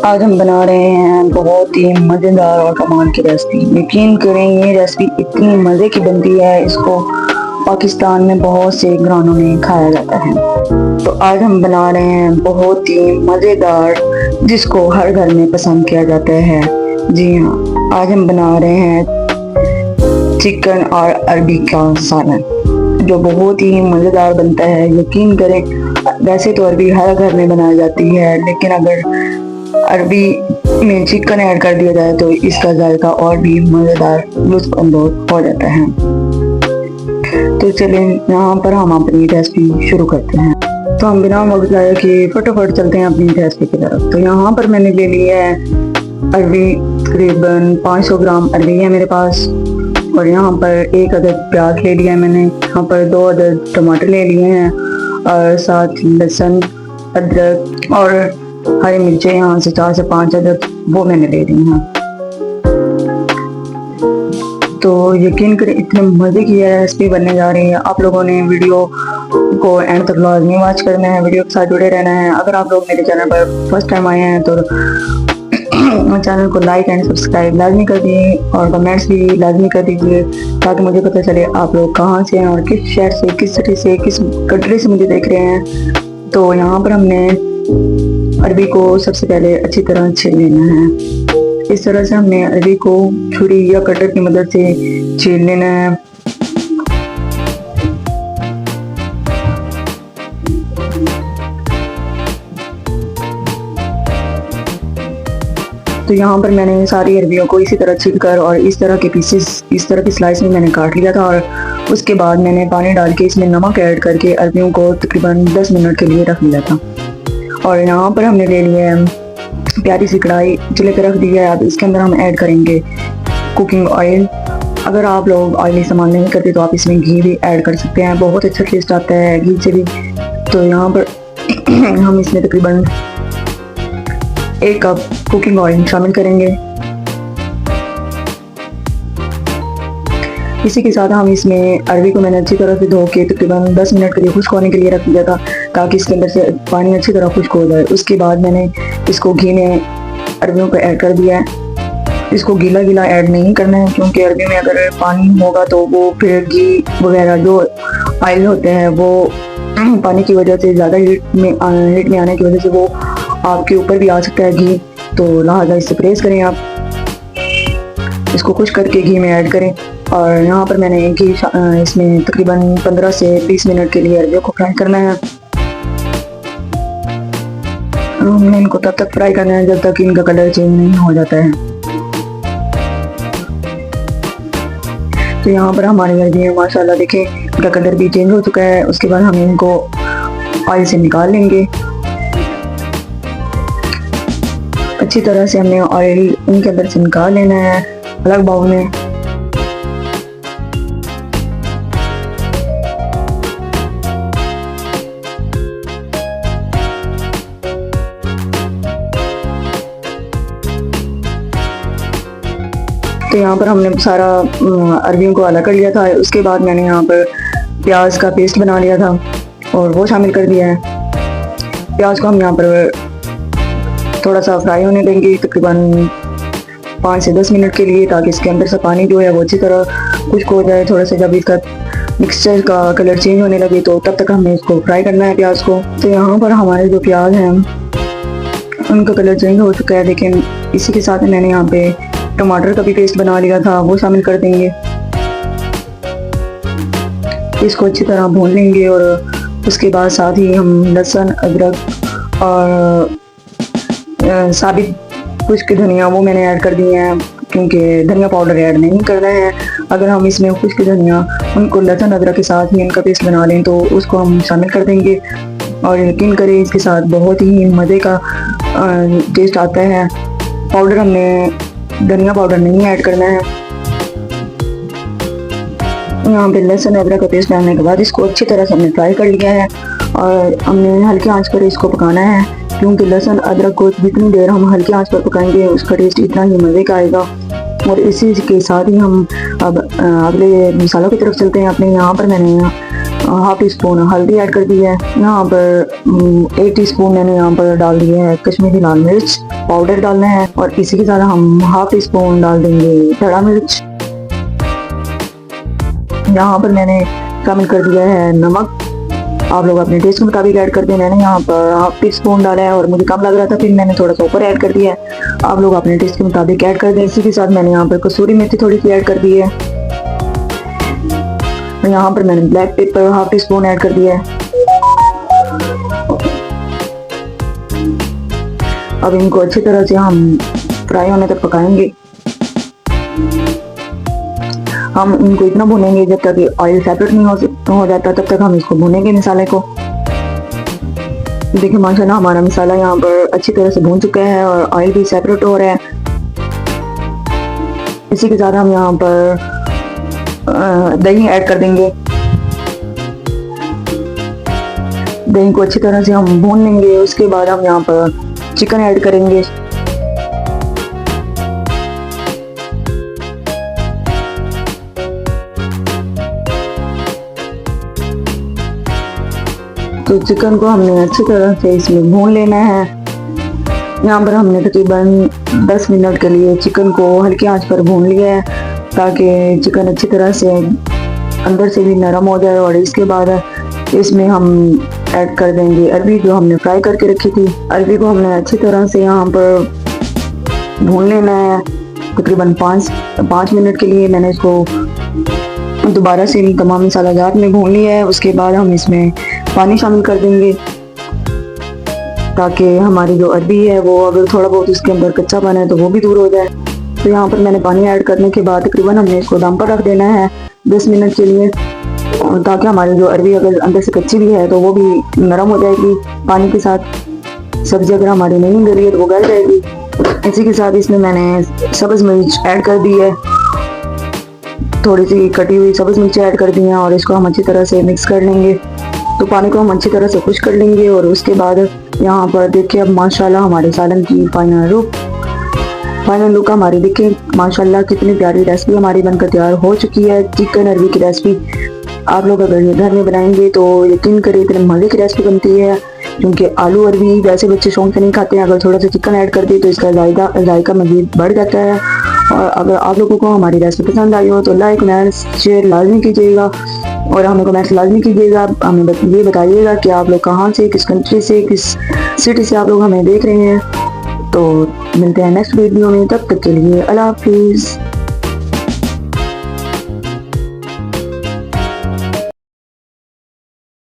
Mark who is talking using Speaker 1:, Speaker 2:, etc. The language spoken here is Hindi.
Speaker 1: आज हम बना रहे हैं बहुत ही मज़ेदार और कमाल की रेसिपी। यकीन करें ये रेसिपी इतनी मज़े की बनती है, इसको पाकिस्तान में बहुत से घरानों में खाया जाता है। तो आज हम बना रहे हैं बहुत ही मज़ेदार, जिसको हर घर में पसंद किया जाता है। जी हाँ, आज हम बना रहे हैं चिकन और अरबी का सालन, जो बहुत ही मज़ेदार बनता है। यकीन करें, वैसे तो अरबी हर घर में बनाई जाती है, लेकिन अगर अरबी में चिकन ऐड कर दिया जाए तो इसका जायका और भी मज़ेदार लुत्फ अंदोज हो जाता है। तो चलिए यहाँ पर हम अपनी रेसिपी शुरू करते हैं। तो हम बिना वक्त लाए कि फटाफट चलते हैं अपनी रेसिपी की तरफ। तो यहाँ पर मैंने ले लिया है अरबी, तकरीबन 500 ग्राम अरबी है मेरे पास। और यहाँ पर 1 अदद प्याज ले लिया है मैंने। यहाँ पर 2 अदद टमाटर ले लिए हैं और साथ लहसुन, अदरक और हरी मिर्चें यहाँ से 4 से 5 अदद वो मैंने ले ली हैं। तो यकीन करें इतने मज़े की रेसिपी बनने जा रही है। आप लोगों ने वीडियो को एंड तक लाजमी वॉच करना है, वीडियो के साथ जुड़े रहना है। अगर आप लोग मेरे चैनल पर फर्स्ट टाइम आए हैं तो चैनल को लाइक एंड सब्सक्राइब लाजमी कर दिए और कमेंट्स भी लाजमी कर दीजिए, ताकि मुझे पता चले आप लोग कहाँ से हैं और किस शहर से, किस सिटी से, किस कंट्री से मुझे देख रहे हैं। तो यहाँ पर हमने अरबी को सबसे पहले अच्छी तरह छील लेना है। इस तरह से हमने अरबी को छुरी या कटर की मदद से छील लेना है। तो यहाँ पर मैंने सारी अरबियों को इसी तरह छीलकर और इस तरह के पीसेस, इस तरह की स्लाइस में मैंने काट लिया था। और उसके बाद मैंने पानी डाल के इसमें नमक ऐड करके अरबियों को तकरीबन 10 मिनट के लिए रख लिया था। और यहाँ पर हमने ले लिया है प्यारी सी कढ़ाई, चूल्हे पे रख दी है। अब इसके अंदर हम ऐड करेंगे कुकिंग ऑयल। अगर आप लोग ऑयली सामान नहीं करते तो आप इसमें घी भी ऐड कर सकते हैं, बहुत अच्छा टेस्ट आता है घी से भी। तो यहाँ पर हम इसमें तकरीबन 1 कप कुकिंग ऑयल शामिल करेंगे। इसी के साथ हम इसमें अरबी को मैंने अच्छी तरह से धो के तकरीबन 10 मिनट के लिए खुश्क होने के लिए रख दिया था, ताकि इसके अंदर से पानी अच्छी तरह खुश्क हो जाए। उसके बाद मैंने इसको घी में अरबियों को ऐड कर दिया है। इसको गीला गीला ऐड नहीं करना है, क्योंकि अरबी में अगर पानी होगा तो वो फिर घी वगैरह जो ऑयल होते हैं वो पानी की वजह से ज़्यादा हीट में आने की वजह से वो आपके ऊपर भी आ सकता है घी। तो लिहाजा इससे परहेज़ करें, आप इसको खुश करके घी में ऐड करें। और यहाँ पर मैंने घी इसमें तकरीबन 15 से 20 मिनट के लिए अरबियों को फ्राई करना है। हमने इनको तब तक फ्राई करना है जब तक इनका कलर चेंज नहीं हो जाता है। तो यहाँ पर हमारी अरबियाँ माशाल्लाह देखें इनका कलर भी चेंज हो चुका है। उसके बाद हम इनको ऑयल से निकाल लेंगे। अच्छी तरह से हमने ऑयल इनके अंदर से निकाल लेना है अलग बाउल में। तो यहाँ पर हमने सारा अरबियों को अलग कर लिया था। उसके बाद मैंने यहाँ पर प्याज का पेस्ट बना लिया था और वो शामिल कर दिया है। प्याज को हम यहाँ पर थोड़ा सा फ्राई होने देंगे तकरीबन 5 से 10 मिनट के लिए, ताकि इसके अंदर से पानी जो है वो अच्छी तरह खुश्क हो जाए। थोड़ा सा जब इसका मिक्सचर का कलर चेंज होने लगे तो तब तक हमें इसको फ्राई करना है प्याज को। तो यहाँ पर हमारे जो प्याज हैं उनका कलर चेंज हो चुका है, लेकिन इसी के साथ मैंने यहाँ पे टमाटर का भी पेस्ट बना लिया था, वो शामिल कर देंगे। इसको अच्छी तरह भून लेंगे और उसके बाद साथ ही हम लहसुन, अदरक और साबित खुश्क धनिया वो मैंने ऐड कर दिए हैं, क्योंकि धनिया पाउडर ऐड नहीं करना है। अगर हम इसमें खुश्क धनिया उनको लहसुन अदरक के साथ ही इनका पेस्ट बना लें तो उसको हम शामिल कर देंगे। और यकीन करें इसके साथ बहुत ही मज़े का टेस्ट आता है। पाउडर हमने धनिया पाउडर नहीं ऐड करना है। यहाँ पे लहसुन अदरक का पेस्ट डालने के बाद इसको अच्छी तरह से हमने फ्राई कर लिया है और हमने हल्की आंच पर इसको पकाना है, क्योंकि लहसुन अदरक को जितनी देर हम हल्की आंच पर पकाएंगे उसका टेस्ट इतना ही मज़े का आएगा। और इसी के साथ ही हम अब अगले मसालों की तरफ चलते हैं अपने। यहाँ पर मैंने हाफ टी स्पून हल्दी ऐड कर दी है। यहाँ पर 1 टीस्पून मैंने यहाँ पर डाल दिया है कश्मीरी लाल मिर्च पाउडर डालना है, और इसी के साथ हम हाफ टी स्पून डाल देंगे खड़ा मिर्च। यहाँ पर मैंने शामिल कर दिया है नमक, आप लोग अपने टेस्ट के मुताबिक ऐड कर दें। मैंने यहाँ पर हाफ टी स्पून डाला है और मुझे कम लग रहा था, फिर मैंने थोड़ा सा ऊपर ऐड कर दिया है। आप लोग अपने टेस्ट के मुताबिक ऐड कर दें। इसी के साथ मैंने यहाँ पर कसूरी मेथी थोड़ी सी ऐड कर दी है। यहाँ पर मैंने black pepper half tea spoon add कर दिया है। अब इनको अच्छी तरह से हम फ्राई होने तक पकाएंगे। हम इनको इतना भूनेंगे जब तक ऑयल सेपरेट नहीं हो जाता, तब तक हम इसको भूनेंगे मसाले को। देखिए माशाल्लाह हमारा मसाला यहाँ पर अच्छी तरह से भून चुका है और ऑयल भी सेपरेट हो रहा है। इसी के साथ हम यहाँ पर दही ऐड कर देंगे। दही को अच्छी तरह से हम भून लेंगे। उसके बाद हम यहाँ पर चिकन ऐड करेंगे। तो चिकन को हमने अच्छी तरह से इसमें भून लेना है। यहाँ पर हमने तकरीबन 10 मिनट के लिए चिकन को हल्की आंच पर भून लिया है, ताकि चिकन अच्छी तरह से अंदर से भी नरम हो जाए। और इसके बाद इसमें हम ऐड कर देंगे अरबी जो हमने फ्राई करके रखी थी। अरबी को हमने अच्छी तरह से यहाँ पर भून लेना है। तकरीबन 5 मिनट के लिए मैंने इसको दोबारा से तमाम मसाला जात में भून लिया है। उसके बाद हम इसमें पानी शामिल कर देंगे, ताकि हमारी जो अरबी है वो अगर थोड़ा बहुत उसके अंदर कच्चा पाना है तो वो भी दूर हो जाए। तो यहाँ पर मैंने पानी ऐड करने के बाद तकरीबन हमने इसको दम पर रख देना है 10 मिनट के लिए, ताकि हमारी जो अरबी अगर अंदर से कच्ची भी है तो वो भी नरम हो जाएगी पानी के साथ। सब्जी अगर हमारी नहीं गली है तो वो गल जाएगी। इसी के साथ इसमें मैंने सब्ज़ मिर्च ऐड कर दी है, थोड़ी सी कटी हुई सब्ज़ मिर्च ऐड कर दी हैं, और इसको हम अच्छी तरह से मिक्स कर लेंगे। तो पानी को हम अच्छी तरह से खुश कर लेंगे। और उसके बाद यहाँ पर देखिए अब माशाल्लाह हमारे सालन की फाइनल लुक हमारी देखिए माशाल्लाह कितनी प्यारी रेसिपी हमारी बनकर तैयार हो चुकी है। चिकन अरबी की रेसिपी आप लोग अगर ये घर में बनाएंगे तो यकीन करिए इतने मज़े की रेसिपी बनती है, क्योंकि आलू अरबी वैसे बच्चे शौक से नहीं खाते हैं। अगर थोड़ा सा चिकन ऐड कर दिए तो इसका जायका मज़ीद बढ़ जाता है। और अगर आप लोगों को हमारी रेसिपी पसंद आई हो तो लाइक कमेंट शेयर लाजमी कीजिएगा, और हमें कमेंट्स लाजमी कीजिएगा। हमें ये बताइएगा कि आप लोग कहाँ से, किस कंट्री से, किस सिटी से आप लोग हमें देख रहे हैं। तो मिलते हैं नेक्स्ट वीडियो में, तब तक के लिए अल्लाह हाफिज़।